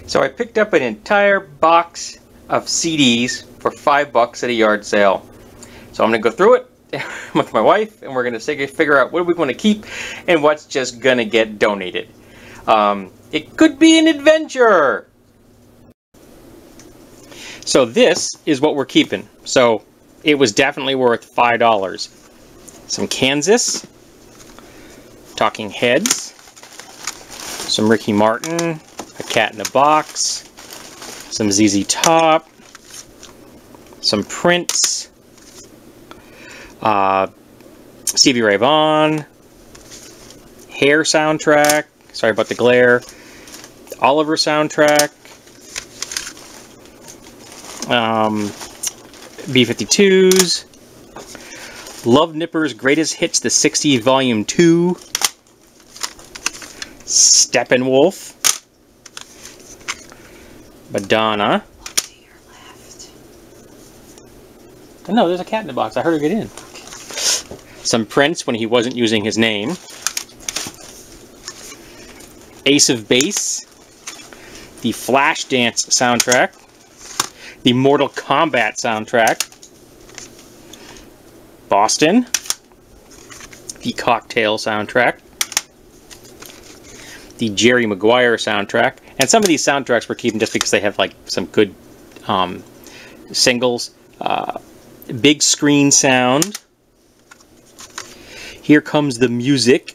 So I picked up an entire box of CDs for $5 at a yard sale. So I'm going to go through it with my wife, and we're going to figure out what we want to keep and what's just going to get donated. It could be an adventure! So this is what we're keeping. So it was definitely worth $5. Some Kansas, Talking Heads, some Ricky Martin, A Cat in a Box, some ZZ Top, some Prince, Stevie Ray Vaughan, Hair soundtrack, sorry about the glare, Oliver soundtrack, B-52s, Love Nipper's Greatest Hits, the 60s Volume 2, Steppenwolf, Madonna. Oh, no, there's a cat in the box. I heard her get in. Some Prince when he wasn't using his name. Ace of Base. The Flashdance soundtrack. The Mortal Kombat soundtrack. Boston. The Cocktail soundtrack. The Jerry Maguire soundtrack. And some of these soundtracks we're keeping just because they have like some good singles. Big Screen Sound. Here Comes the Music.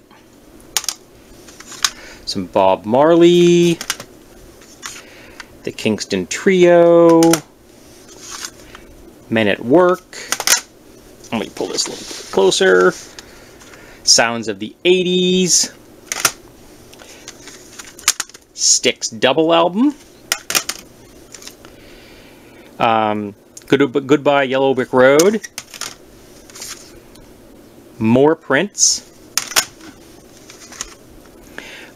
Some Bob Marley. The Kingston Trio. Men at Work. Let me pull this a little bit closer. Sounds of the 80s. Styx double album. Goodbye Yellow Brick Road. More Prince.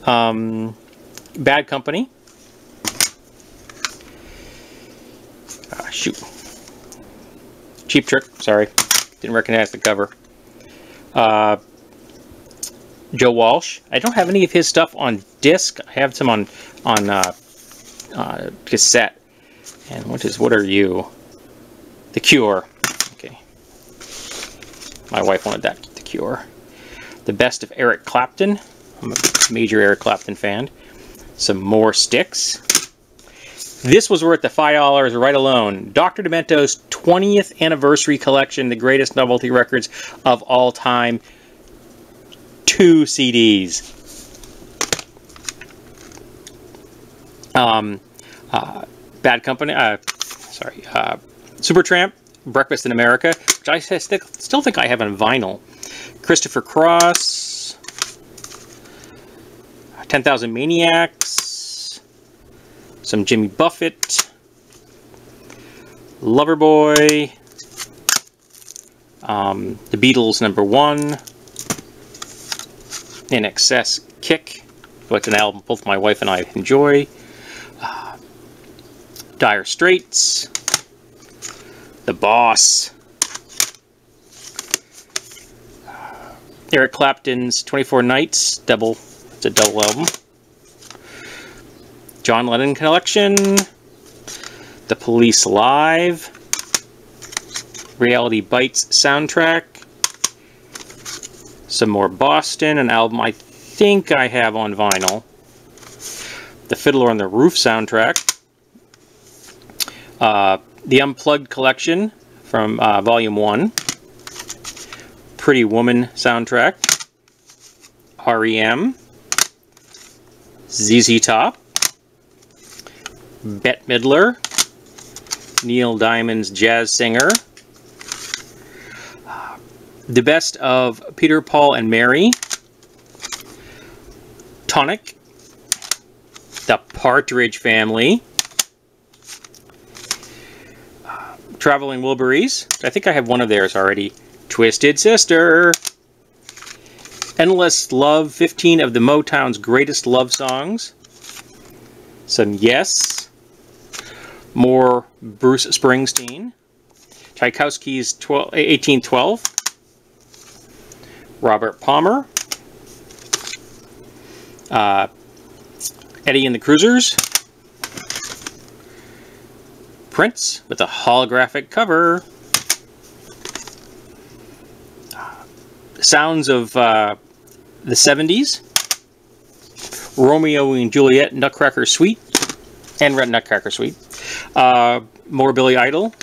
Bad Company. Shoot. Cheap Trick, sorry. Didn't recognize the cover. Joe Walsh. I don't have any of his stuff on disc. I have some on cassette. And what are you? The Cure. Okay. My wife wanted that. The Cure. The Best of Eric Clapton. I'm a major Eric Clapton fan. Some more Styx. This was worth the $5 right alone. Dr. Demento's 20th anniversary collection, the greatest novelty records of all time. 2 CDs. Bad Company. Supertramp, Breakfast in America, which I still think I have on vinyl. Christopher Cross. 10,000 Maniacs. Some Jimmy Buffett. Loverboy. The Beatles #1. In Excess Kick, which is an album both my wife and I enjoy. Dire Straits. The Boss. Eric Clapton's 24 Nights, it's a double album. John Lennon Collection. The Police Live. Reality Bites soundtrack. Some more Boston, an album I think I have on vinyl. The Fiddler on the Roof soundtrack. The Unplugged Collection from Volume 1. Pretty Woman soundtrack. REM. ZZ Top. Bette Midler. Neil Diamond's Jazz Singer. The Best of Peter, Paul, and Mary. Tonic. The Partridge Family. Traveling Wilburys. I think I have one of theirs already. Twisted Sister. Endless Love, 15 of the Motown's greatest love songs. Some Yes. More Bruce Springsteen. Tchaikovsky's 1812. Robert Palmer. Eddie and the Cruisers. Prince with a holographic cover. Sounds of the 70s. Romeo and Juliet, Nutcracker Suite, and Red Nutcracker Suite. More Billy Idol.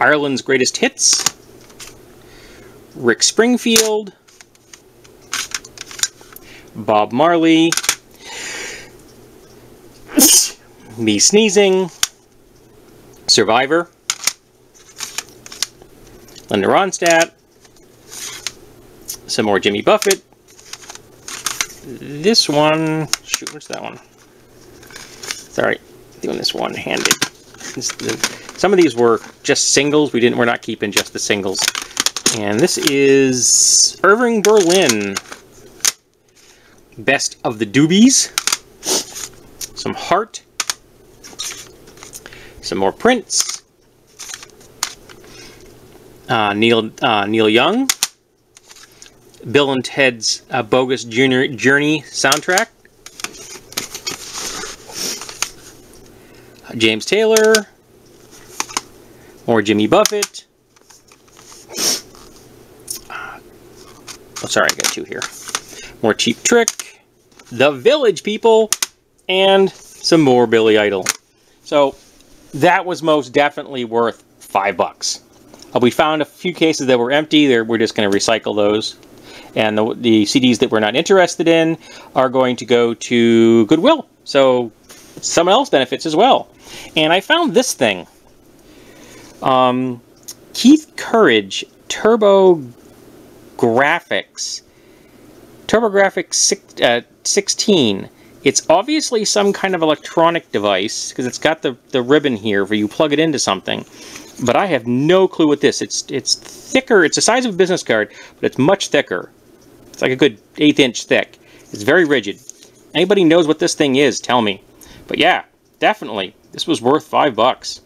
Ireland's Greatest Hits. Rick Springfield. Bob Marley. Me Sneezing. Survivor. Linda Ronstadt. Some more Jimmy Buffett. This one, shoot, where's that one? Sorry, doing this one-handed. Some of these were just singles. We're not keeping just the singles. And this is Irving Berlin. Best of the Doobies. Some Heart. Some more Prince. Neil Young. Bill and Ted's Bogus Journey soundtrack. James Taylor. More Jimmy Buffett. Oh, sorry, I got two here. More Cheap Trick. The Village People. And some more Billy Idol. So, that was most definitely worth $5. We found a few cases that were empty. We're just going to recycle those. And the CDs that we're not interested in are going to go to Goodwill. So someone else benefits as well. And I found this thing. Keith Courage TurboGrafx 16. It's obviously some kind of electronic device because it's got the ribbon here where you plug it into something. But I have no clue what this. It's thicker. It's the size of a business card, but it's much thicker. It's like a good 1/8 inch thick. It's very rigid. Anybody knows what this thing is, tell me. But yeah, definitely, this was worth $5.